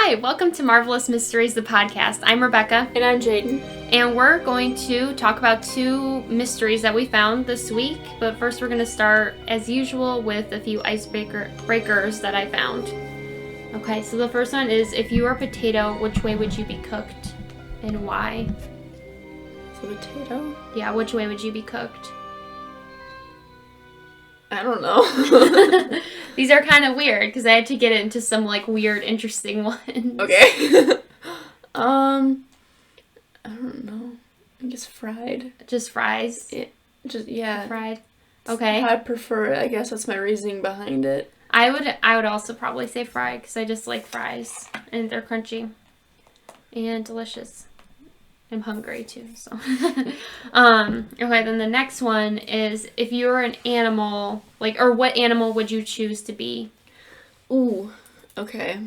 Hi, welcome to Marvelous Mysteries, the podcast. I'm Rebecca. And I'm Jaden. And we're going to talk about 2 mysteries that we found this week. But first we're going to start, as usual, with a few icebreakers that I found. Okay, so the first one is, if you were a potato, which way would you be cooked? And why? So potato? Yeah, which way would you be cooked? I don't know. These are kind of weird because I had to get into some weird, interesting ones. Okay. I don't know. I guess fried. Just fries? Yeah. Fried. Okay. I prefer it. I guess that's my reasoning behind it. I would also probably say fried because I just like fries and they're crunchy and delicious. I'm hungry too, so. Okay, then the next one is, if you were an animal, or what animal would you choose to be? Ooh, okay.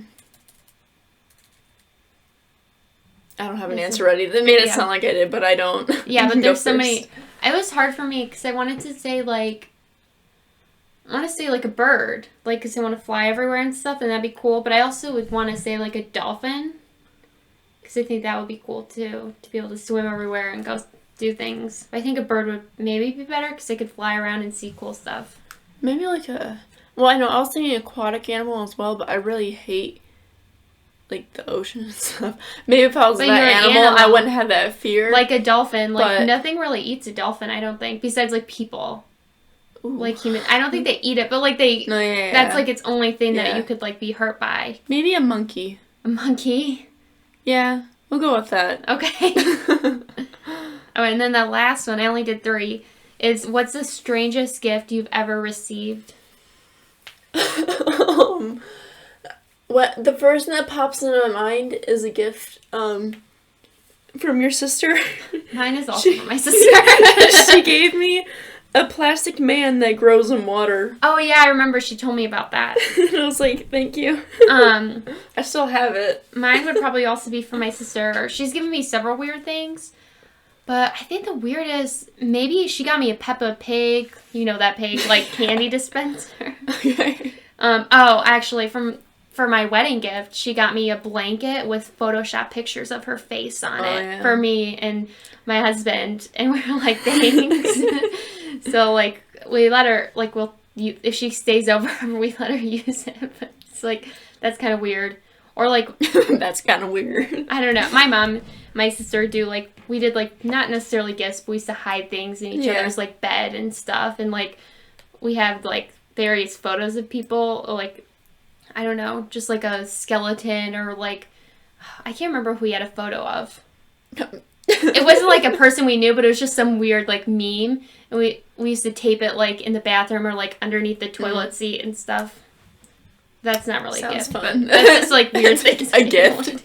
I don't have an answer ready. That made it sound like I did, but I don't. Yeah, but there's so many. It was hard for me because I wanted to say a bird, because I want to fly everywhere and stuff, and that'd be cool. But I also would want to say a dolphin. Because I think that would be cool, too, to be able to swim everywhere and go do things. But I think a bird would maybe be better because I could fly around and see cool stuff. Maybe well, I know, I was thinking aquatic animal as well, but I really hate, the ocean and stuff. Maybe if I was that animal, I wouldn't have that fear. Like a dolphin. Nothing really eats a dolphin, I don't think, besides, people. Ooh. Human. I don't think they eat it, but, No, yeah. That's, its only thing that you could, be hurt by. Maybe a monkey. A monkey? Yeah, we'll go with that. Okay. Oh, and then the last one, I only did 3, is, what's the strangest gift you've ever received? The first thing that pops into my mind is a gift from your sister. Mine is also from my sister. She gave me a plastic man that grows in water. Oh, yeah, I remember she told me about that. And I was like, thank you. I still have it. Mine would probably also be from my sister. She's given me several weird things. But I think the weirdest, maybe she got me a Peppa Pig, that pig, candy dispenser. Okay. Actually, for my wedding gift, she got me a blanket with Photoshop pictures of her face on it for me and my husband. And we were like, thanks. So, we let her, if she stays over, we let her use it. But it's, that's kind of weird. Or, that's kind of weird. I don't know. My sister we did, not necessarily gifts, but we used to hide things in each other's, bed and stuff. And, we have, various photos of people, I don't know, just, a skeleton or, I can't remember who we had a photo of. It wasn't a person we knew, but it was just some weird meme, and we used to tape it in the bathroom or underneath the toilet seat and stuff. That's not really Sounds a gift, fun. But that's just weird things. A gift.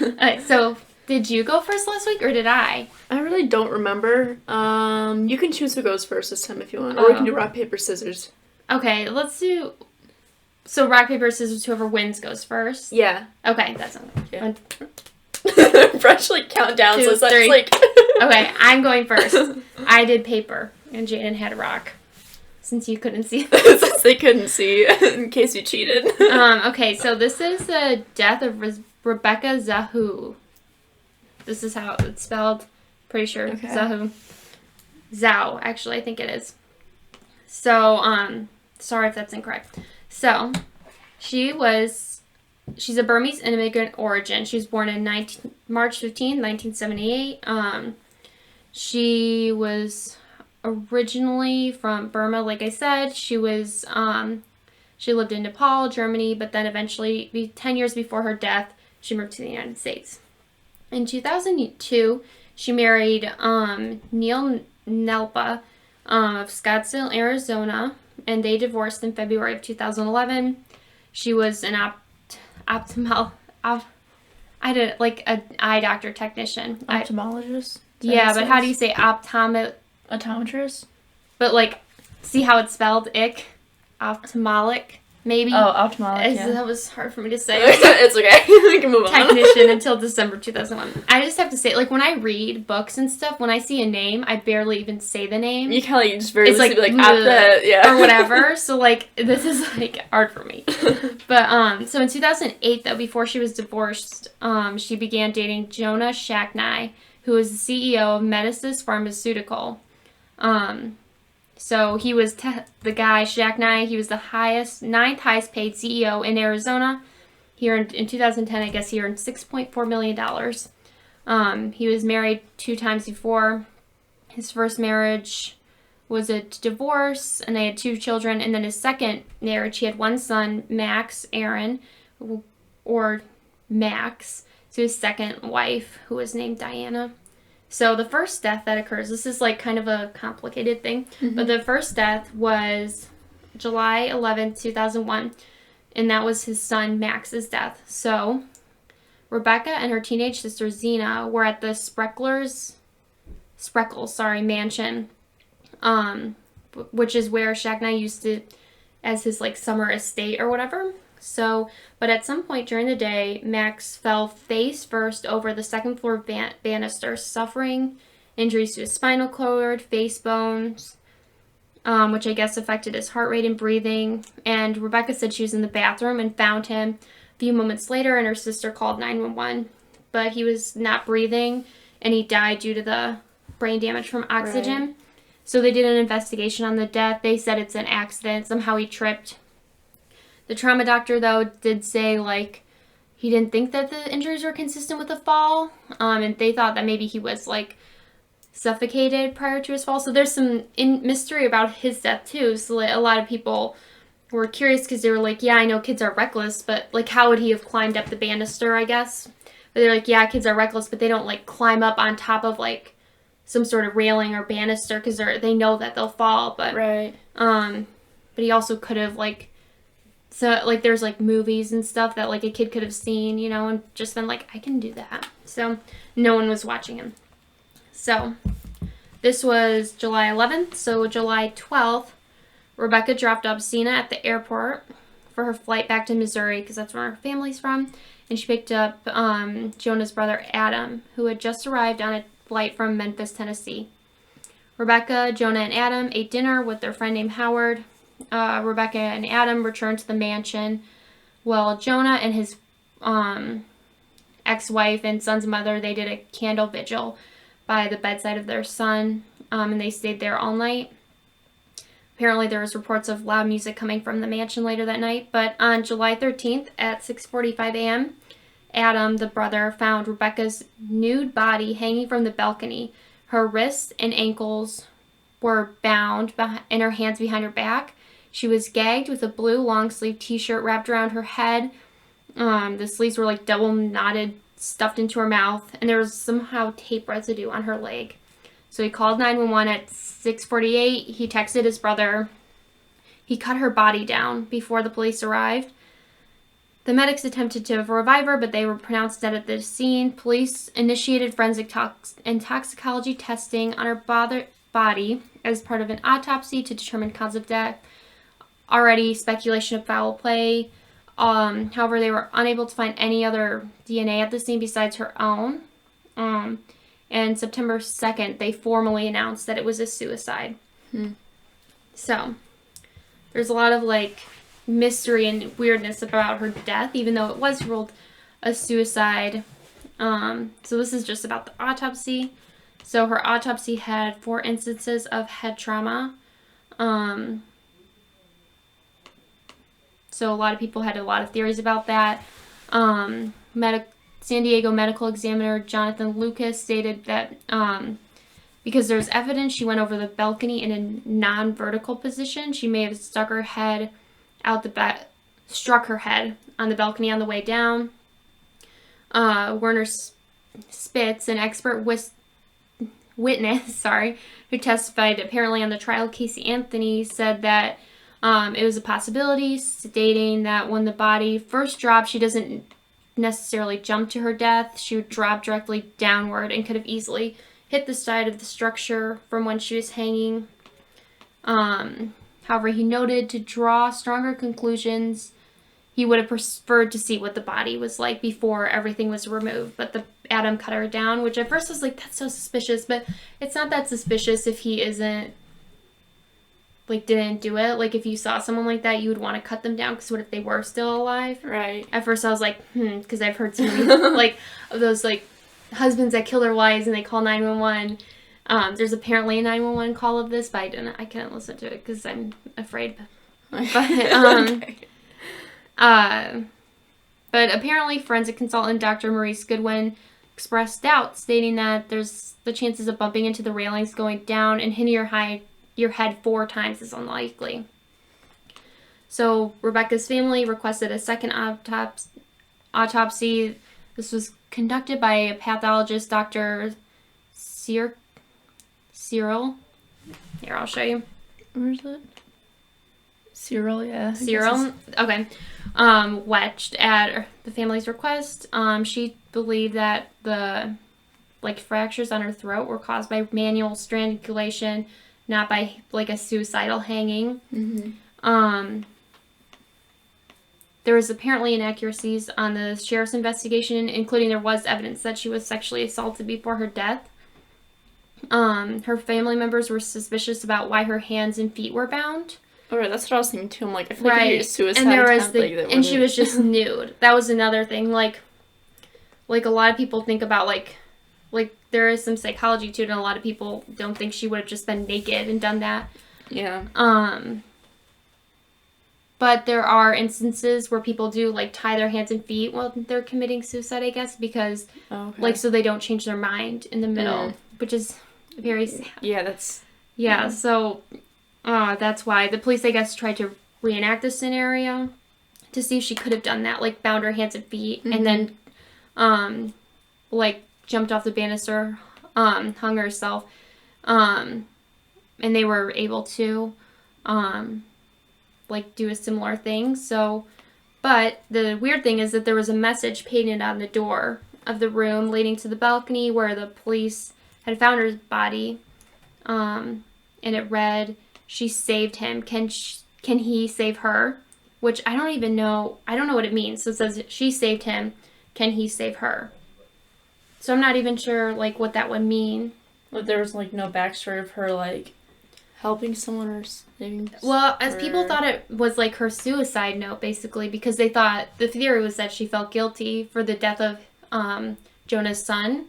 Alright, so did you go first last week or did I? I really don't remember. You can choose who goes first this time if you want, or we can do rock paper scissors. Okay, let's do. So rock paper scissors. Whoever wins goes first. Yeah. Okay, that's yeah. Fresh countdown. 2, so it's 3. Okay, I'm going first. I did paper, and Jaden had rock. Since you couldn't see. Since they couldn't see, in case you cheated. Okay, so this is the death of Rebeccas Zahau. This is how it's spelled. Pretty sure. Okay. Zahau, actually, I think it is. So, sorry if that's incorrect. So, she's a Burmese immigrant origin. She was born in March 15, 1978. She was originally from Burma, like I said. She lived in Nepal, Germany, but then eventually, 10 years before her death, she moved to the United States. In 2002, she married Neil Nelpa of Scottsdale, Arizona, and they divorced in February of 2011. She was an an eye doctor technician. Ophthalmologist? Yeah, but how do you say optometrist? But see how it's spelled? Ophthalmic. maybe. Oh, ophthalmologist. That was hard for me to say. It's okay. We can move on. Technician until December 2001. I just have to say, like, when I read books and stuff, when I see a name, I barely even say the name. You kind of just very it's like, or whatever. So, like, this is, like, hard for me. But, so in 2008, though, before she was divorced, she began dating Jonah Shacknai, who was the CEO of Medicis Pharmaceutical. So he was the guy, Shacknai, he was the ninth highest paid CEO in Arizona. He earned, in 2010, I guess he earned $6.4 million. He was married 2 times before. His first marriage was a divorce, and they had 2 children. And then his second marriage, he had 1 son, Max Aaron, or Max, to his second wife, who was named Diana. So the first death that occurs, this is like kind of a complicated thing, but the first death was July 11th, 2001, and that was his son Max's death. So Rebecca and her teenage sister Zena were at the Spreckles mansion, which is where Shacknai used to, as his like summer estate or whatever. So, but at some point during the day, Max fell face first over the second floor banister, suffering injuries to his spinal cord, face bones, which I guess affected his heart rate and breathing. And Rebecca said she was in the bathroom and found him a few moments later, and her sister called 911. But he was not breathing, and he died due to the brain damage from oxygen. Right. So they did an investigation on the death. They said it's an accident. Somehow he tripped. The trauma doctor, though, did say, like, he didn't think that the injuries were consistent with a fall, and they thought that maybe he was, like, suffocated prior to his fall. So there's some mystery about his death, too. So, like, a lot of people were curious because they were like, yeah, I know kids are reckless, but, like, how would he have climbed up the banister, I guess? But they're like, yeah, kids are reckless, but they don't, like, climb up on top of, like, some sort of railing or banister because they know that they'll fall. But, right. But he also could have, like... So, like, there's, like, movies and stuff that, like, a kid could have seen, you know, and just been like, I can do that. So, no one was watching him. So, this was July 11th. So, July 12th, Rebecca dropped off Zena at the airport for her flight back to Missouri, because that's where her family's from. And she picked up Jonah's brother, Adam, who had just arrived on a flight from Memphis, Tennessee. Rebecca, Jonah, and Adam ate dinner with their friend named Howard. Rebecca and Adam returned to the mansion, while Jonah and his ex-wife and son's mother, they did a candle vigil by the bedside of their son, and they stayed there all night. Apparently there was reports of loud music coming from the mansion later that night, but on July 13th at 6:45 a.m., Adam, the brother, found Rebecca's nude body hanging from the balcony. Her wrists and ankles were bound and her hands behind her back. She was gagged with a blue long-sleeve t-shirt wrapped around her head. The sleeves were like double knotted, stuffed into her mouth, and there was somehow tape residue on her leg. So he called 911 at 6:48. He texted his brother. He cut her body down before the police arrived. The medics attempted to revive her, but they were pronounced dead at the scene. Police initiated forensic and toxicology testing on her body as part of an autopsy to determine cause of death. Already speculation of foul play. However, they were unable to find any other DNA at the scene besides her own. And September 2nd, they formally announced that it was a suicide. So, there's a lot of, like, mystery and weirdness about her death, even though it was ruled a suicide. So this is just about the autopsy. So her autopsy had 4 instances of head trauma. So a lot of people had a lot of theories about that. San Diego medical examiner Jonathan Lucas stated that because there's evidence she went over the balcony in a non-vertical position, she may have struck her head on the balcony on the way down. Werner Spitz, an expert witness, who testified apparently on the trial, Casey Anthony, said that it was a possibility, stating that when the body first dropped, she doesn't necessarily jump to her death. She would drop directly downward and could have easily hit the side of the structure from when she was hanging. However, he noted to draw stronger conclusions, he would have preferred to see what the body was like before everything was removed. But Adam cut her down, which at first I was like, that's so suspicious. But it's not that suspicious if he isn't, like, didn't do it. Like, if you saw someone like that, you would want to cut them down, because what if they were still alive? Right. At first I was like, because I've heard so many, like, of those, like, husbands that kill their wives and they call 911. There's apparently a 911 call of this, but I couldn't listen to it because I'm afraid. But, Okay. But apparently forensic consultant Dr. Maurice Goodwin expressed doubt, stating that there's the chances of bumping into the railings, going down, and hitting your head 4 times is unlikely. So Rebecca's family requested a second autopsy. This was conducted by a pathologist, Dr. Cyril. Here, I'll show you. Where is it? Cyril, yeah. Cyril? Okay. Wedged at the family's request. She believed that the, like, fractures on her throat were caused by manual strangulation, not by, like, a suicidal hanging. Mm-hmm. There was apparently inaccuracies on the sheriff's investigation, including there was evidence that she was sexually assaulted before her death. Her family members were suspicious about why her hands and feet were bound. All right, that's what I was thinking too. I'm like, I feel like Right. a suicide And there was attempt, and she was just nude. That was another thing. Like a lot of people think about like there is some psychology to it, and a lot of people don't think she would have just been naked and done that. Yeah. But there are instances where people do, like, tie their hands and feet while they're committing suicide, I guess, because, like, so they don't change their mind in the middle, which is very sad. Yeah, that's... Yeah, so that's why the police, I guess, tried to reenact this scenario to see if she could have done that, like, bound her hands and feet, and then, like, jumped off the banister, hung herself, and they were able to, like, do a similar thing. So, but the weird thing is that there was a message painted on the door of the room leading to the balcony where the police had found her body, and it read, "She saved him. Can he save her?" Which I don't even know. I don't know what it means. So it says, "She saved him. Can he save her?" So I'm not even sure, like, what that would mean. But there was, like, no backstory of her, like, helping someone or saving... Well, as people thought it was, like, her suicide note, basically, because they thought, the theory was that she felt guilty for the death of Jonah's son.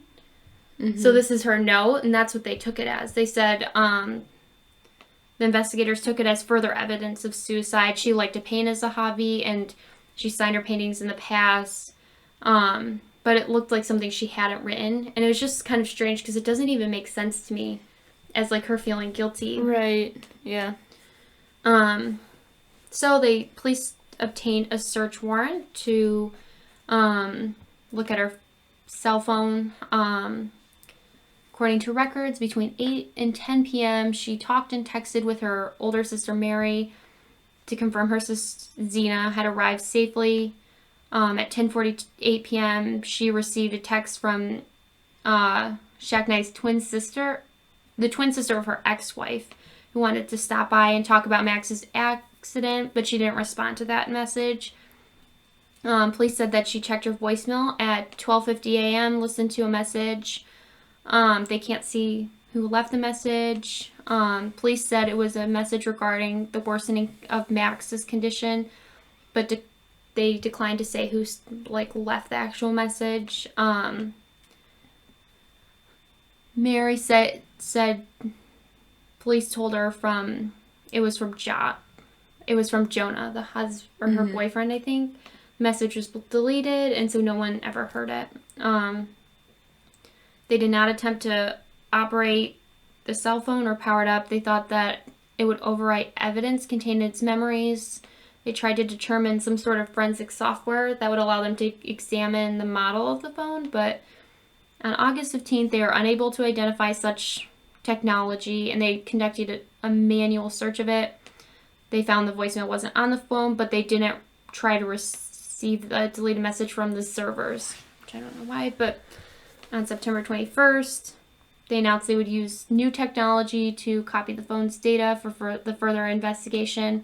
Mm-hmm. So this is her note, and that's what they took it as. They said, the investigators took it as further evidence of suicide. She liked to paint as a hobby, and she signed her paintings in the past. But it looked like something she hadn't written. And it was just kind of strange, because it doesn't even make sense to me as, like, her feeling guilty. Right, yeah. So police obtained a search warrant to look at her cell phone. According to records, between 8 and 10 p.m., she talked and texted with her older sister, Mary, to confirm her sister, Zena, had arrived safely. At 10:48 p.m., she received a text from Shacknai's twin sister, the twin sister of her ex-wife, who wanted to stop by and talk about Max's accident, but she didn't respond to that message. Police said that she checked her voicemail at 12:50 a.m., listened to a message. They can't see who left the message. Police said it was a message regarding the worsening of Max's condition, but they declined to say who, like, left the actual message. Mary said police told her it was from Jonah, the husband, or her boyfriend, I think. The message was deleted, and so no one ever heard it. They did not attempt to operate the cell phone or power it up. They thought that it would overwrite evidence contained in its memories. They tried to determine some sort of forensic software that would allow them to examine the model of the phone, but on August 15th, they were unable to identify such technology, and they conducted a manual search of it. They found the voicemail wasn't on the phone, but they didn't try to receive the deleted message from the servers, which I don't know why, but on September 21st, they announced they would use new technology to copy the phone's data for the further investigation.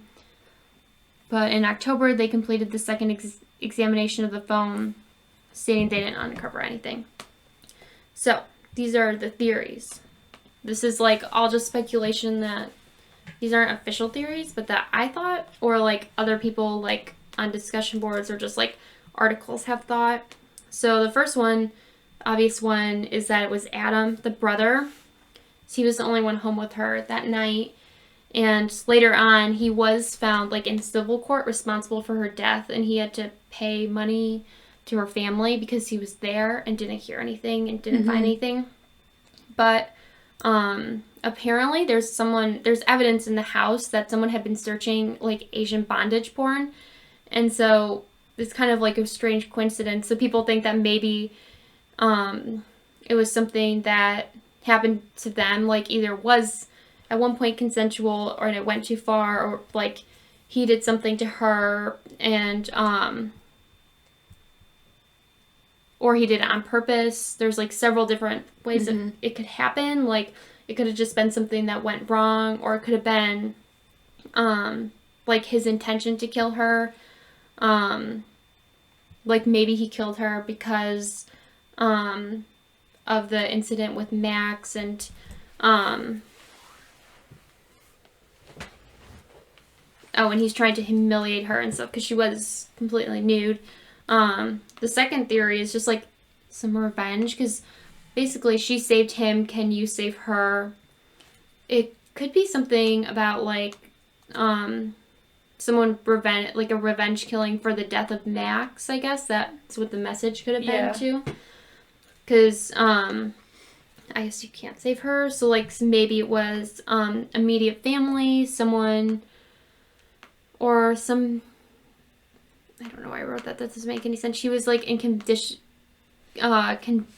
But in October, they completed the second examination of the phone, stating they didn't uncover anything. So, these are the theories. This is like all just speculation that these aren't official theories, but that I thought, or like other people like on discussion boards or just like articles have thought. So the first one, obvious one, is that it was Adam, the brother. So he was the only one home with her that night. And later on, he was found like in civil court responsible for her death, and he had to pay money to her family because he was there and didn't hear anything and didn't find anything. But apparently there's evidence in the house that someone had been searching like Asian bondage porn. And so it's kind of like a strange coincidence. So people think that maybe it was something that happened to them, like either was at one point consensual or it went too far, or like he did something to her and or he did it on purpose. There's like several different ways that it could happen. Like it could have just been something that went wrong, or it could have been like his intention to kill her. Like maybe he killed her because of the incident with Max and and he's trying to humiliate her and stuff because she was completely nude. The second theory is just like some revenge because basically she saved him. Can you save her? It could be something about like someone a revenge killing for the death of Max. I guess that's what the message could have been too. Because I guess you can't save her, so like maybe it was immediate family, someone, or some. I don't know why I wrote that. That doesn't make any sense. She was like in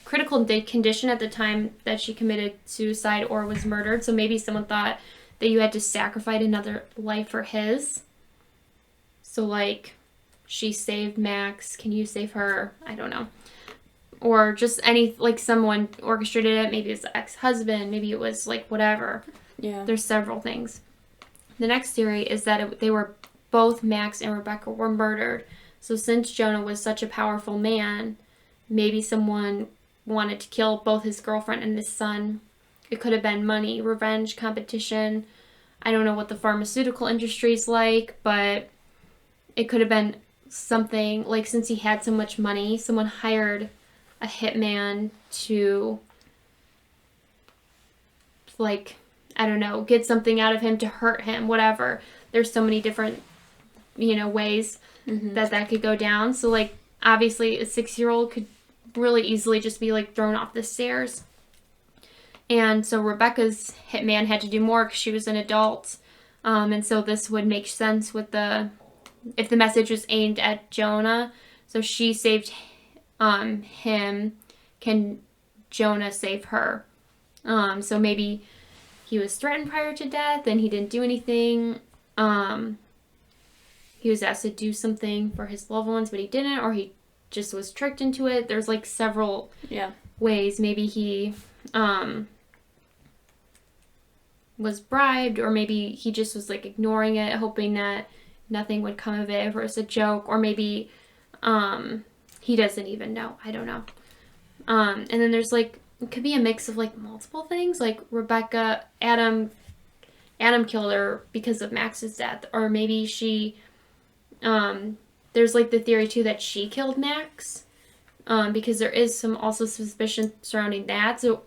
critical condition at the time that she committed suicide or was murdered. So maybe someone thought that you had to sacrifice another life for his. So like, she saved Max. Can you save her? I don't know. Or just someone orchestrated it. Maybe it's the ex-husband. Maybe it was like whatever. Yeah. There's several things. The next theory is that both Max and Rebecca were murdered. So since Jonah was such a powerful man, maybe someone wanted to kill both his girlfriend and his son. It could have been money, revenge, competition. I don't know what the pharmaceutical industry is like, but it could have been something like, since he had so much money, someone hired a hitman to, like, I don't know, get something out of him to hurt him, whatever. There's so many different, ways that could go down. So, like, obviously a 6-year-old could really easily just be, like, thrown off the stairs. And so Rebecca's hitman had to do more because she was an adult. And so this would make sense with if the message was aimed at Jonah. So she saved him. Can Jonah save her? So maybe he was threatened prior to death and he didn't do anything. He was asked to do something for his loved ones, but he didn't, or he just was tricked into it. There's like several ways. Maybe he was bribed, or maybe he just was like ignoring it, hoping that nothing would come of it, or it's a joke, or maybe he doesn't even know. I don't know. And then there's like, it could be a mix of like multiple things, like Adam killed her because of Max's death, or maybe she there's like the theory too that she killed Max, because there is some also suspicion surrounding that. So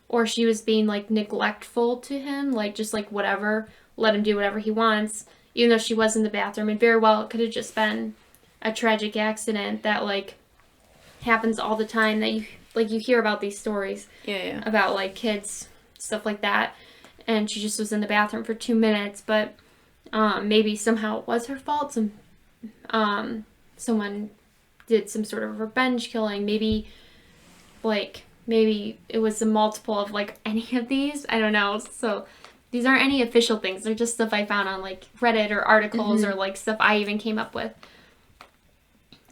or she was being like neglectful to him, like just like whatever, let him do whatever he wants, even though she was in the bathroom. And very well it could have just been a tragic accident that like happens all the time, that you hear about these stories about like kids, stuff like that, and she just was in the bathroom for 2 minutes, but maybe somehow it was her fault. Someone did some sort of revenge killing. Maybe it was a multiple of like any of these. I don't know. So these aren't any official things. They're just stuff I found on like Reddit or articles or like stuff I even came up with.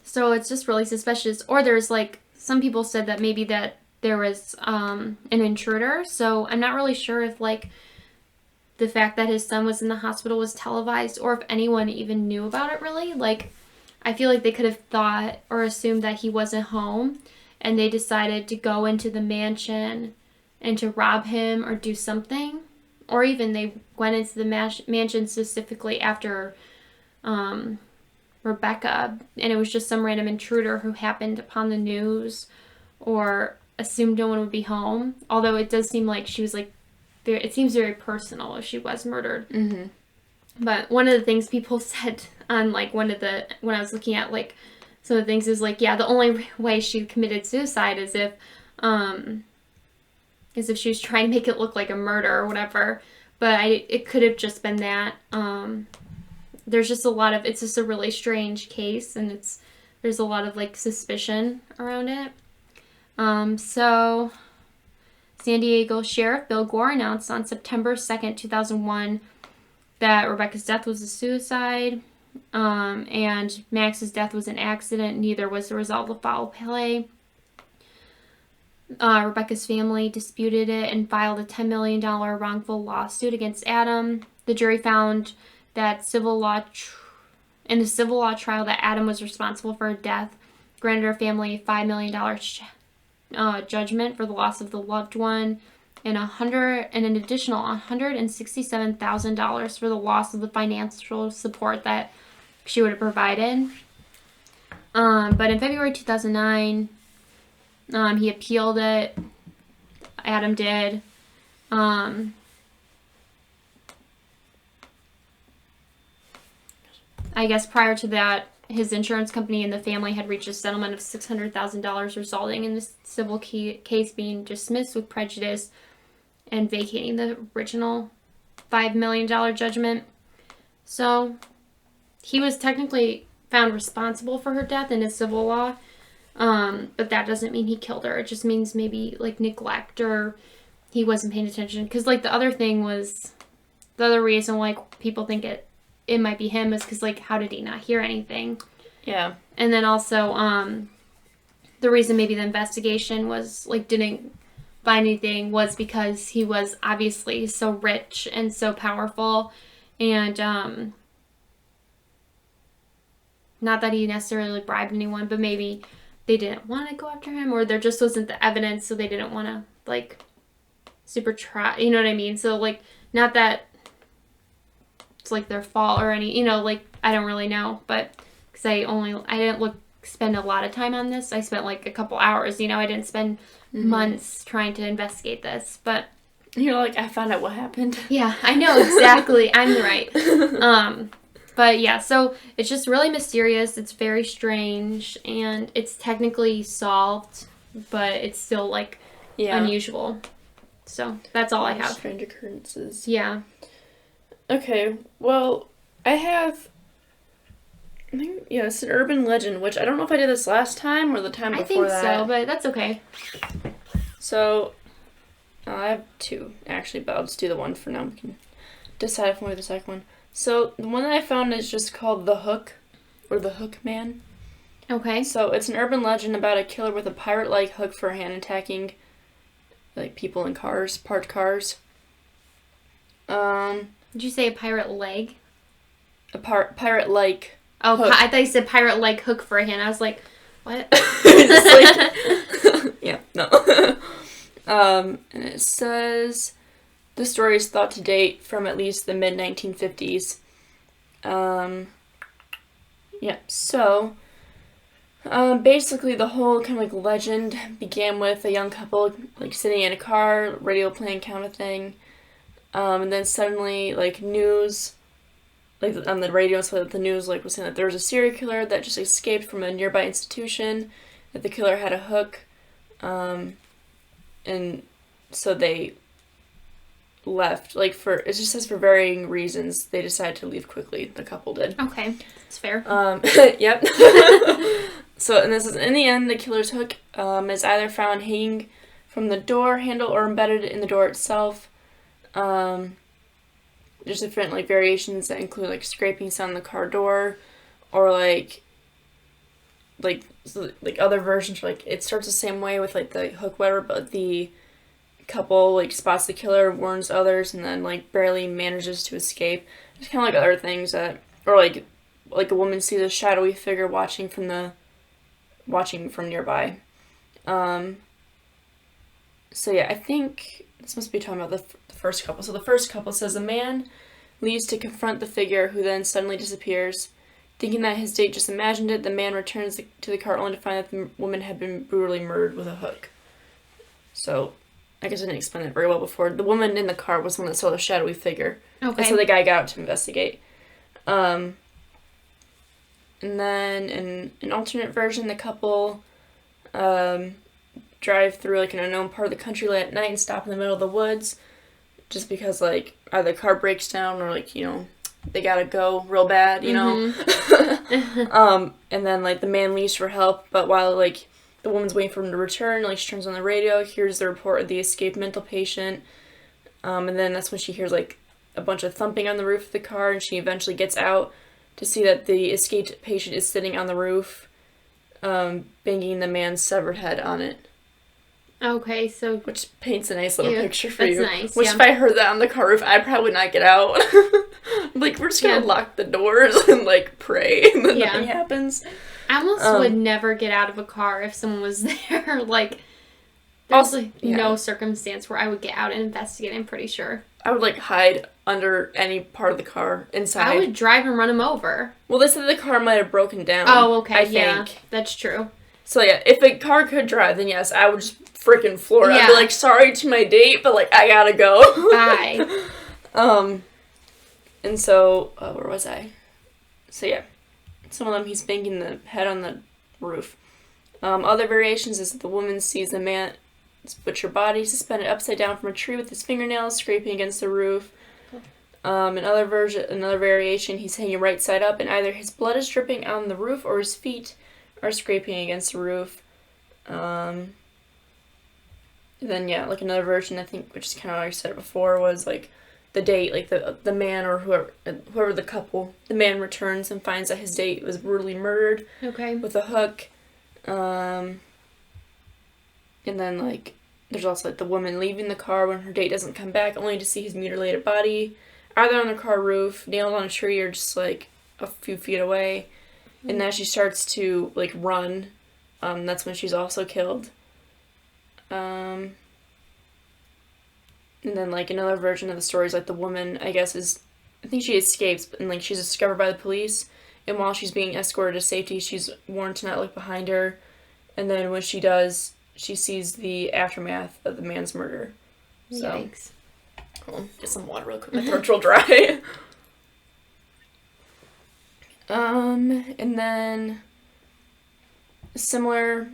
So it's just really suspicious. Or there's like, some people said that maybe that there was an intruder. So I'm not really sure if, like, the fact that his son was in the hospital was televised or if anyone even knew about it, really. Like, I feel like they could have thought or assumed that he wasn't home, and they decided to go into the mansion and to rob him or do something. Or even they went into the mansion specifically after Rebecca, and it was just some random intruder who happened upon the news or assumed no one would be home. Although it does seem like she was, like, it seems very personal if she was murdered. Mm-hmm. But one of the things people said on, like, when I was looking at, like, some of the things is, like, yeah, the only way she committed suicide is if she was trying to make it look like a murder or whatever. But it could have just been that. There's just it's just a really strange case, and there's a lot of, like, suspicion around it. So San Diego Sheriff Bill Gore announced on September 2nd, 2001 that Rebecca's death was a suicide, and Max's death was an accident. Neither was the result of foul play. Rebecca's family disputed it and filed a $10 million wrongful lawsuit against Adam. The jury found that in the civil law trial that Adam was responsible for her death, granted her family a $5 million judgment for the loss of the loved one, and an additional $167,000 for the loss of the financial support that she would have provided. But in February 2009, he appealed it. Adam did. I guess prior to that, his insurance company and the family had reached a settlement of $600,000, resulting in the civil case being dismissed with prejudice and vacating the original $5 million judgment. So he was technically found responsible for her death in his civil law, but that doesn't mean he killed her. It just means maybe, like, neglect or he wasn't paying attention. Because, like, the other reason, like, people think it might be him is because, like, how did he not hear anything? Yeah. And then also, the reason maybe the investigation was, like, didn't find anything was because he was obviously so rich and so powerful, and not that he necessarily bribed anyone, but maybe they didn't want to go after him, or there just wasn't the evidence, so they didn't want to, like, super try, you know what I mean? So, like, not that it's, like, their fault or any, you know, like, I don't really know, but because I didn't spend a lot of time on this. I spent, like, a couple hours, you know, I didn't spend months trying to investigate this, but you're like, I found out what happened. Yeah, I know, exactly. I'm right. But yeah, so it's just really mysterious. It's very strange, and it's technically solved, but it's still, like, unusual. So that's all I have. Strange occurrences. Yeah. Okay, well, it's an urban legend, which I don't know if I did this last time or the time before that. I think so, but that's okay. So, I have two, actually, but I'll just do the one for now. We can decide if we want the second one. So, the one that I found is just called The Hook, or The Hookman. Okay. So, it's an urban legend about a killer with a pirate-like hook for hand attacking, like, people in cars, parked cars. Did you say a pirate leg? A pirate-like Oh, hook. I thought you said pirate-like hook for a hand. I was like, what? Yeah, no. And it says the story is thought to date from at least the mid-1950s. So basically the whole kind of, like, legend began with a young couple, like, sitting in a car, radio playing kind of thing. And then suddenly, like, news, like, on the radio, so the news, like, was saying that there was a serial killer that just escaped from a nearby institution, that the killer had a hook, and so they left, like, it just says for varying reasons, they decided to leave quickly, the couple did. Okay, that's fair. Yep. So, and this is, in the end, the killer's hook, is either found hanging from the door handle or embedded in the door itself. There's different, like, variations that include, like, scraping sound on the car door, or, like, other versions, like, it starts the same way with, like, the hook, whatever, but the couple, like, spots the killer, warns others, and then, like, barely manages to escape. It's kind of like other things that, or, like a woman sees a shadowy figure watching from nearby. So, yeah, I think this must be talking about the first couple. So the first couple says, a man leaves to confront the figure, who then suddenly disappears. Thinking that his date just imagined it, the man returns to the car only to find that the woman had been brutally murdered with a hook. So, I guess I didn't explain that very well before. The woman in the car was the one that saw the shadowy figure. Okay. And so the guy got out to investigate. And then in an alternate version, the couple drive through, like, an unknown part of the country late at night and stop in the middle of the woods just because, like, either the car breaks down or, like, they gotta go real bad, know? And then, like, the man leaves for help, but while, like, the woman's waiting for him to return, like, she turns on the radio, hears the report of the escaped mental patient, and then that's when she hears, like, a bunch of thumping on the roof of the car, and she eventually gets out to see that the escaped patient is sitting on the roof, banging the man's severed head on it. Okay, so... Which paints a nice little picture for you. That's nice, Which, if I heard that on the car roof, I probably would not get out. Like, we're just gonna lock the doors and, like, pray, and then nothing happens. I almost would never get out of a car if someone was there. Like, there's, no circumstance where I would get out and investigate, I'm pretty sure. I would, like, hide under any part of the car inside. I would drive and run him over. Well, they said the car might have broken down. Oh, okay, I think. That's true. So, yeah, if a car could drive, then yes, I would just freaking floor it. I'd be like, sorry to my date, but, like, I gotta go. Bye. And so, where was I? So, yeah. Some of them, he's banging the head on the roof. Other variations is that the woman sees the man's butcher body suspended upside down from a tree with his fingernails scraping against the roof. Another variation, he's hanging right side up, and either his blood is dripping on the roof or his feet are scraping against the roof. Then, yeah, like, another version, I think, which is kind of like I said before, was, like, the date, like, the man or whoever the couple, the man returns and finds that his date was brutally murdered with a hook. And then, like, there's also, like, the woman leaving the car when her date doesn't come back, only to see his mutilated body, either on the car roof, nailed on a tree, or just, like, a few feet away. And as she starts to, like, run, that's when she's also killed. And then, like, another version of the story is, like, the woman, I guess, I think she escapes, and, like, she's discovered by the police, and while she's being escorted to safety, she's warned to not look behind her, and then when she does, she sees the aftermath of the man's murder. So, yikes. Well, get some water real quick, my throat's real dry. And then a similar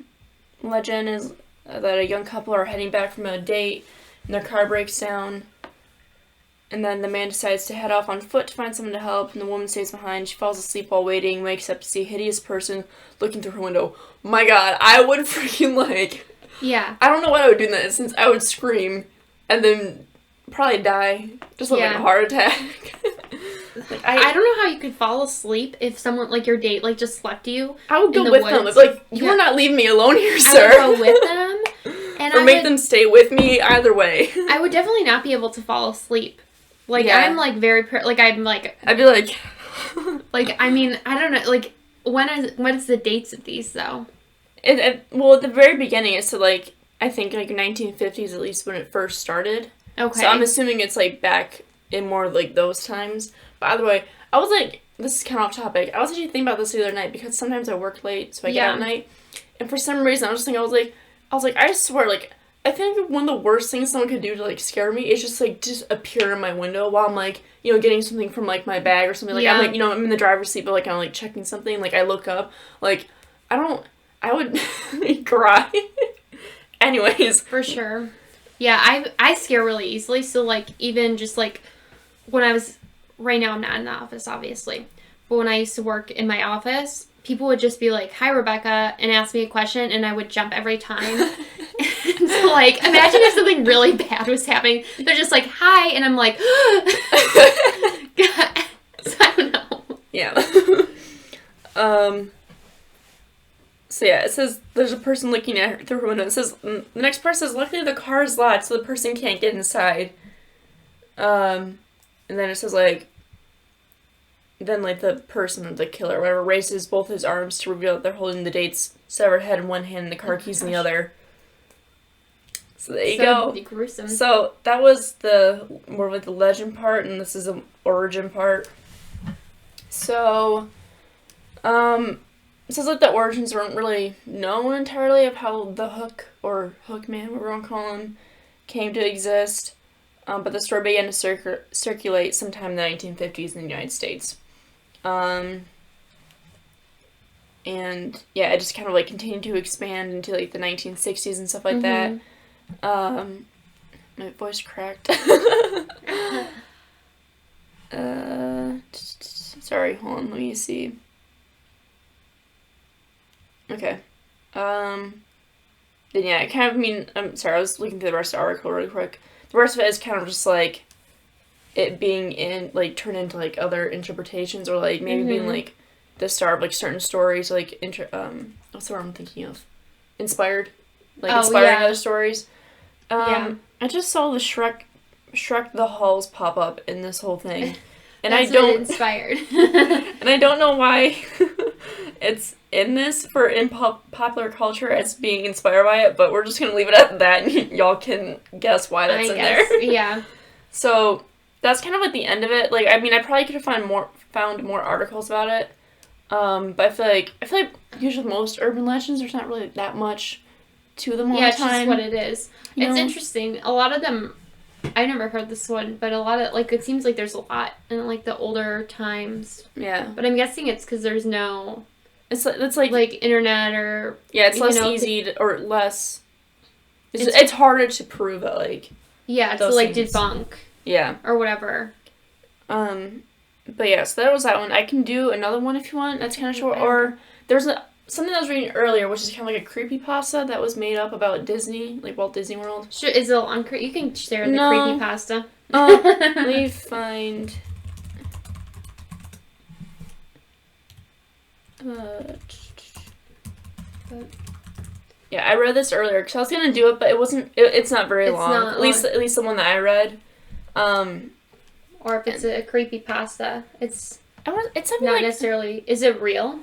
legend is that a young couple are heading back from a date, and their car breaks down, and then the man decides to head off on foot to find someone to help, and the woman stays behind. She falls asleep while waiting, wakes up to see a hideous person looking through her window. My god, I would freaking, like... Yeah. I don't know what I would do in that instance. I would scream, and then probably die. Just like a heart attack. Like, I don't know how you could fall asleep if someone, like, your date, like, just left you. I would go with them. It's like, you are not leaving me alone here, sir. I would go with them. And or make them stay with me, either way. I would definitely not be able to fall asleep. Like, I'm, like, very, I'm, like... I'd be like... like, I mean, I don't know, like, when is the dates of these, though? Well, at the very beginning, it's to, like, I think, like, 1950s, at least, when it first started. Okay. So I'm assuming it's, like, back in more, like, those times. But either way, I was, like, this is kind of off topic. I was actually thinking about this the other night, because sometimes I work late, so I get out at night. And for some reason, I was just thinking, I was like, I swear, like, I think one of the worst things someone could do to, like, scare me is just, like, just appear in my window while I'm, like, you know, getting something from, like, my bag or something. Like, I'm, like, you know, I'm in the driver's seat, but, like, I'm, like, checking something. Like, I look up. Like, I would cry. Anyways. For sure. Yeah, I scare really easily. So, like, even just, like, when I was... Right now, I'm not in the office, obviously. But when I used to work in my office... People would just be like, "Hi, Rebecca," and ask me a question, and I would jump every time. And so, like, imagine if something really bad was happening. They're just like, "Hi," and I'm like, so I don't know. Yeah. So yeah, it says there's a person looking at her through her window. It says the next part says, luckily the car is locked, so the person can't get inside. And then it says then the person, the killer, or whatever, raises both his arms to reveal that they're holding the date's severed head in one hand and the car keys in the other. So there you go. Gruesome. So that was the more of the legend part, and this is the origin part. So, it says the origins weren't really known entirely of how the Hook, or Hookman, whatever you want to call him, came to exist. But the story began to circulate sometime in the 1950s in the United States. And yeah, it just kind of continued to expand into the 1960s and stuff like that. My voice cracked. Sorry, hold on, let me see. Okay. Then yeah, I'm sorry, I was looking through the rest of the article really quick. The rest of it is kind of just it being turned into other interpretations, or maybe being the start of certain stories, what's the word I'm thinking of? Inspired. Inspiring other stories. I just saw the Shrek the Halls pop up in this whole thing. And That's what inspired. And I don't know why it's in this in popular culture as being inspired by it, but we're just gonna leave it at that, and y'all can guess why that's there. Yeah. So that's kind of the end of it. I probably could have found more articles about it. But I feel like usually most urban legends, there's not really that much to them all the time. Yeah, it's just what it is. It's interesting. A lot of them, I never heard this one, but a lot of, it seems like there's a lot in, the older times. Yeah. But I'm guessing it's because there's no... It's internet or... Yeah, it's less easy or less... It's harder to prove it, Yeah, to, debunk. Yeah. Or whatever. But yeah, so that was that one. I can do another one if you want. That's kind of short. Or there's something I was reading earlier, which is kind of a creepypasta that was made up about Disney, Walt Disney World. Sure, is it on? You can share the creepypasta. Let me find. Yeah, I read this earlier because I was gonna do it, but it wasn't. It's not very long. Not at least the one that I read. Or if it's a creepypasta, it's not necessarily. Is it real?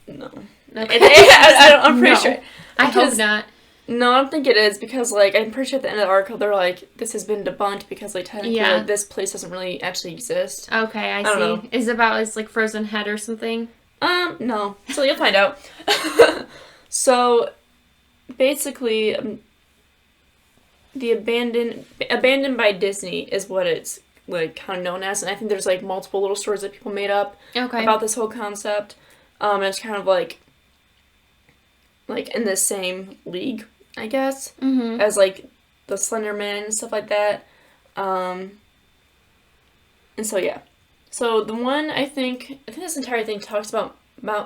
No. Okay. I'm pretty sure. I hope not. No, I don't think it is because I'm pretty sure at the end of the article they're this has been debunked because technically this place doesn't really actually exist. Okay, I see. Know. Is it about his frozen head or something? No. So you'll find out. So basically, the abandoned by Disney is what it's kind of known as, and I think there's multiple little stories that people made up about this whole concept. And it's kind of in the same league, I guess, as the Slender Man and stuff like that. And so yeah, so the one I think this entire thing talks about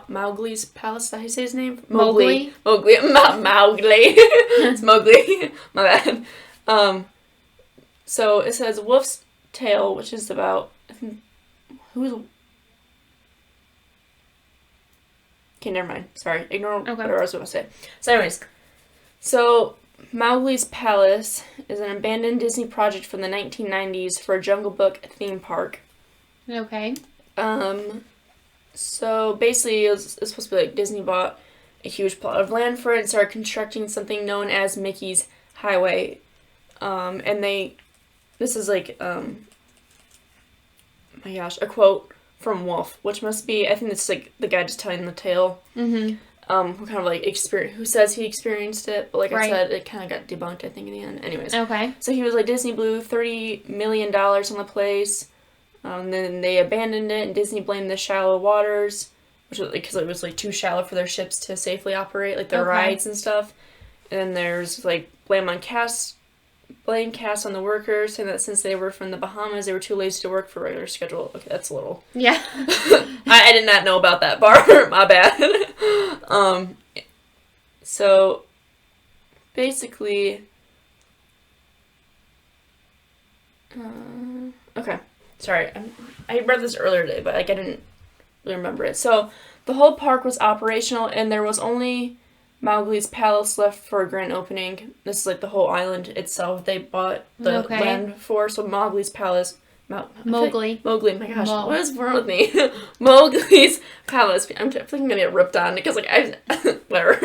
Mowgli's palace. Is that how you say his name? Mowgli, not Mowgli. It's Mowgli. My bad. So it says Wolf's Tale, which is about Okay, never mind. Sorry. Ignore whatever I was going to say. So anyways, Mowgli's Palace is an abandoned Disney project from the 1990s for a Jungle Book theme park. Okay. So basically it's supposed to be Disney bought a huge plot of land for it and started constructing something known as Mickey's Highway. And this is my gosh, a quote from Wolf, which must be, I think it's the guy just telling the tale. Mm-hmm. Who kind of who says he experienced it, but I said, it kind of got debunked, I think, in the end. Anyways. Okay. So he was Disney blew $30 million on the place, and then they abandoned it, and Disney blamed the shallow waters, which was because it was too shallow for their ships to safely operate, their rides and stuff. And then there's blame cast on the workers, saying that since they were from the Bahamas, they were too lazy to work for a regular schedule. Okay, that's a little... Yeah. I did not know about that part. My bad. So, basically... okay. Sorry. I read this earlier today, but I didn't really remember it. So, the whole park was operational, and there was only Mowgli's Palace left for a grand opening. This is like the whole island itself they bought the land for. So Mowgli's Palace. Mowgli. Mowgli, my gosh, what is wrong with me? Mowgli's Palace. I'm definitely gonna get ripped on because whatever.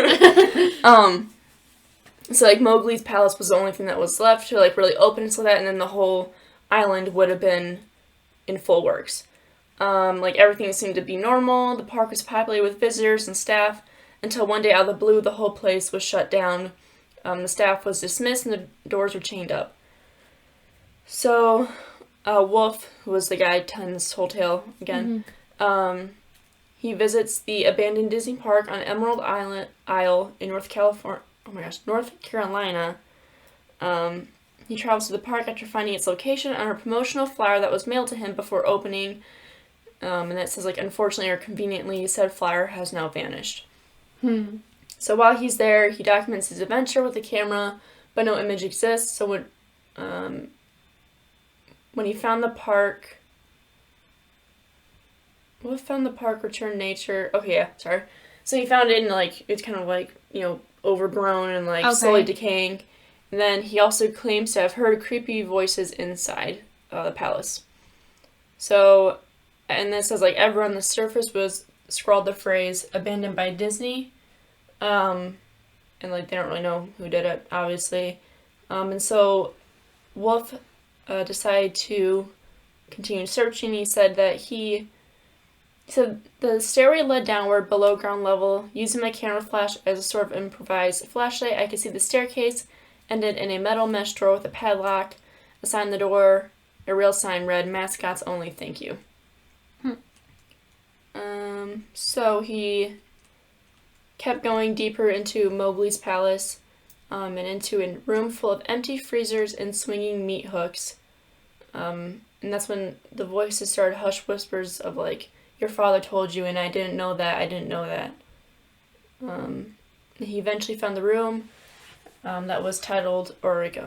So like Mowgli's Palace was the only thing that was left to like really open so that, and then the whole island would have been in full works. Like everything seemed to be normal. The park was populated with visitors and staff until one day out of the blue, the whole place was shut down. The staff was dismissed and the doors were chained up. So, Wolf, who was the guy telling this whole tale again, he visits the abandoned Disney Park on Emerald Isle in North Carolina. He travels to the park after finding its location on a promotional flyer that was mailed to him before opening. And it says, like, unfortunately or conveniently, said flyer has now vanished. So while he's there, he documents his adventure with the camera, but no image exists. So when he found the park... What found the park returned nature... Okay, yeah, sorry. So he found it and, like, it's kind of, like, you know, overgrown and, like, slowly decaying. And then he also claims to have heard creepy voices inside the palace. So, and this says, like, ever on the surface was scrawled the phrase, abandoned by Disney. And, like, they don't really know who did it, obviously. And so Wolf decided to continue searching. He said that he said the stairway led downward below ground level. Using my camera flash as a sort of improvised flashlight, I could see the staircase ended in a metal mesh door with a padlock. A sign on the door, a real sign read, "Mascots only, thank you." So he kept going deeper into Mowgli's palace, and into a room full of empty freezers and swinging meat hooks. And that's when the voices started, hush whispers of, like, your father told you and I didn't know that, I didn't know that. He eventually found the room that was titled, or like,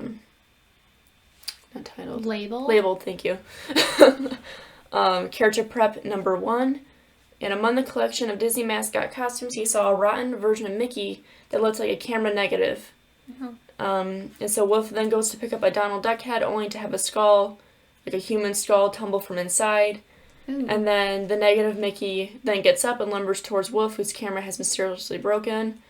not titled. Labeled, thank you. Character Prep number 1. And among the collection of Disney mascot costumes, he saw a rotten version of Mickey that looked like a camera negative. And so Wolf then goes to pick up a Donald Duck head, only to have a skull, like a human skull, tumble from inside. And then the negative Mickey then gets up and lumbers towards Wolf, whose camera has mysteriously broken.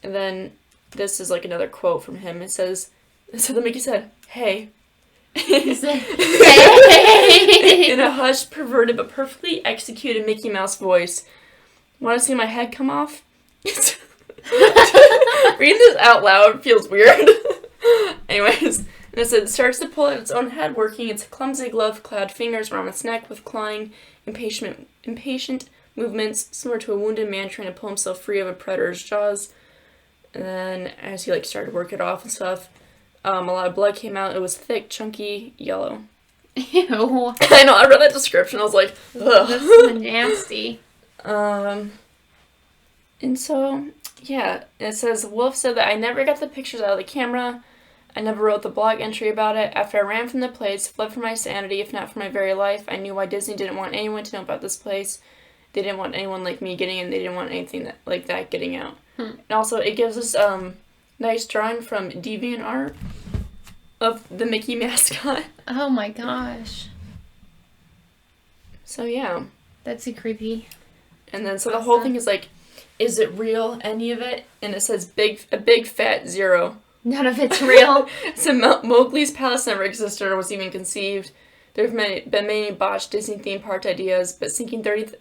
And then this is like another quote from him. It says, so the Mickey said, "Hey." He said, "Hey." In a hushed, perverted, but perfectly executed Mickey Mouse voice. Want to see my head come off? Reading this out loud feels weird. Anyways, and it said, starts to pull at its own head, working its clumsy glove-clad fingers around its neck with clawing, impatient movements similar to a wounded man trying to pull himself free of a predator's jaws. And then as he, like, started to work it off and stuff, a lot of blood came out. It was thick, chunky, yellow. Ew. I know, I read that description. I was like, ugh. That's so nasty. And so, yeah, it says, Wolf said that I never got the pictures out of the camera. I never wrote the blog entry about it. After I ran from the place, fled for my sanity, if not for my very life, I knew why Disney didn't want anyone to know about this place. They didn't want anyone like me getting in. They didn't want anything like that getting out. And also, it gives us nice drawing from DeviantArt of the Mickey mascot. Oh my gosh. So, yeah. That's creepy. And then, so the whole thing is like, is it real, any of it? And it says a big fat 0. None of it's real. So Mowgli's palace never existed or was even conceived. There have been many botched Disney theme park ideas, but sinking $30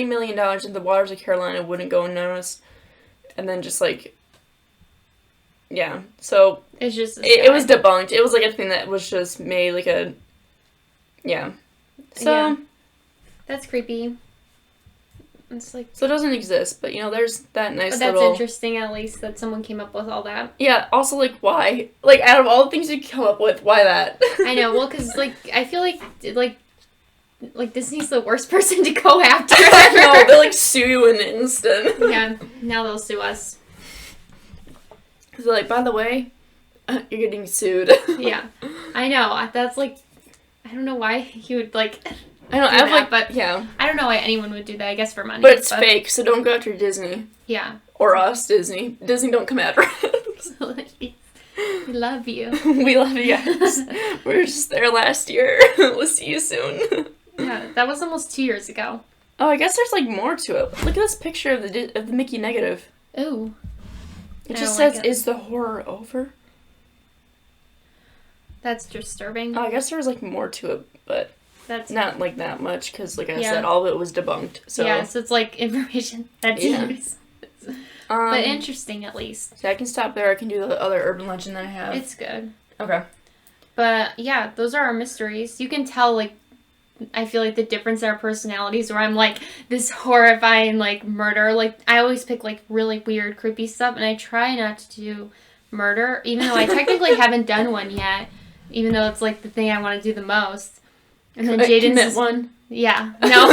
million into the waters of Carolina wouldn't go unnoticed. And then just like, yeah. So it's just it was debunked. It was like a thing that was just made like a, yeah. So yeah. That's creepy. It's like, so it doesn't exist, but you know, there's that nice but that's little... interesting, at least, that someone came up with all that. Yeah, also, like, why? Like, out of all the things you come up with, why that? I know, well, because, like, I feel like Disney's the worst person to go after. No, they'll, like, sue you in an instant. Yeah, now they'll sue us. So, like, by the way, you're getting sued. Yeah, I know, that's, like, I don't know why he would, like... I know, do that, but yeah. I don't know why anyone would do that. I guess for money. But it's fake, so don't go after Disney. Yeah. Or us, Disney. Disney, don't come after us. We love you. We love you guys. We were just there last year. We'll see you soon. Yeah, that was almost 2 years ago. Oh, I guess there's, like, more to it. Look at this picture of the Mickey negative. Ooh. It just says, is the horror over? That's disturbing. Oh, I guess there was, like, more to it, but that's not, like, that much, because, like I said, all of it was debunked, so... Yeah, so it's, like, information that's used. But interesting, at least. So I can stop there. I can do the other urban legend that I have. It's good. Okay. But, yeah, those are our mysteries. You can tell, like, I feel like the difference in our personalities where I'm, like, this horrifying, like, murder. Like, I always pick, like, really weird, creepy stuff, and I try not to do murder, even though I technically haven't done one yet, even though it's, like, the thing I want to do the most. And then Jaden's one. Yeah. No.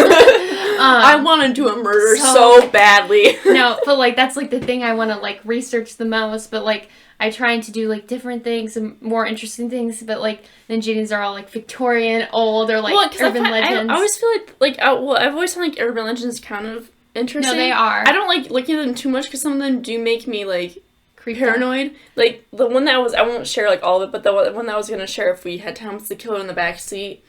I want to do a murder so badly. No, but, like, that's, like, the thing I want to, like, research the most. But, like, I try to do, like, different things and more interesting things. But, like, then Jaden's are all, like, Victorian, old, or, like, urban legends. I always feel like, I've always found, like, urban legends kind of interesting. No, they are. I don't like looking at them too much because some of them do make me, like, creeped paranoid. out. Like, the one that I won't share, like, all of it, but the one that I was going to share if we had time was the killer in the backseat.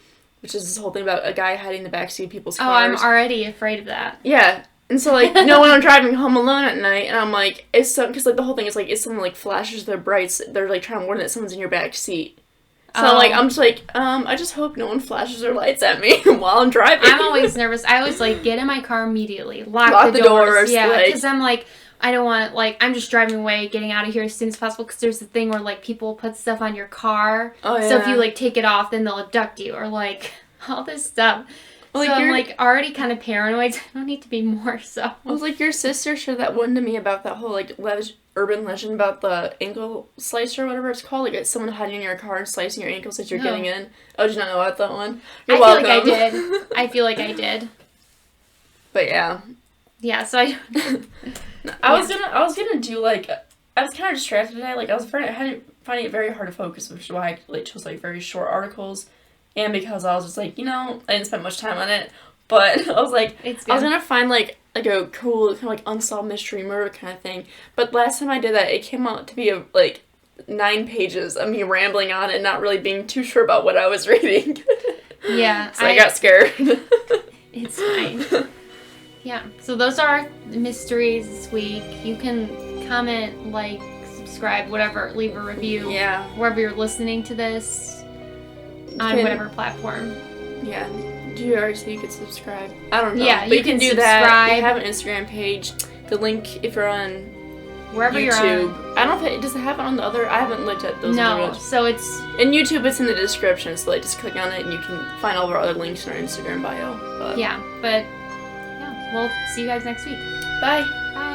Which is this whole thing about a guy hiding in the backseat of people's cars. Oh, I'm already afraid of that. Yeah. And so, like, when I'm driving home alone at night, and I'm like, because, like, the whole thing is, like, if someone, like, flashes their brights, they're, like, trying to warn that someone's in your backseat. So, I'm just like, I just hope no one flashes their lights at me while I'm driving. I'm always nervous. I always, like, get in my car immediately. Lock the doors. Yeah, because I'm like, I don't want, like, I'm just driving away, getting out of here as soon as possible, because there's the thing where, like, people put stuff on your car. Oh, yeah. So if you, like, take it off, then they'll abduct you, or, like, all this stuff. Well, so I'm, like, already kind of paranoid. I don't need to be more so. I was like, your sister shared that one to me about that whole, like, urban legend about the ankle slicer or whatever it's called. Like, it's someone hiding in your car and slicing your ankles as you're getting in. Oh, did you not know about that one? You're welcome. I feel like I did. But, yeah. Yeah, so I was gonna do, like, I was kind of distracted today. Like, I was finding it very hard to focus, which is why I, like, chose, like, very short articles. And because I was just like, I didn't spend much time on it. But I was like, I was gonna find, like a cool, kind of, like, unsolved mystery murder kind of thing. But last time I did that, it came out to be, 9 pages of me rambling on and not really being too sure about what I was reading. Yeah. So I got scared. It's fine. Yeah. So those are our mysteries this week. You can comment, like, subscribe, whatever, leave a review. Yeah. Wherever you're listening to this. On whatever platform. Yeah. Do you already say you could subscribe? I don't know. Yeah, but you can do subscribe. That. We have an Instagram page. The link, if you're on wherever YouTube. You're on. I don't know if does it have it on the other? I haven't looked at those. No, so it's... In YouTube, it's in the description, so, like, just click on it and you can find all of our other links in our Instagram bio. But... Yeah, but... Yeah, we'll see you guys next week. Bye. Bye.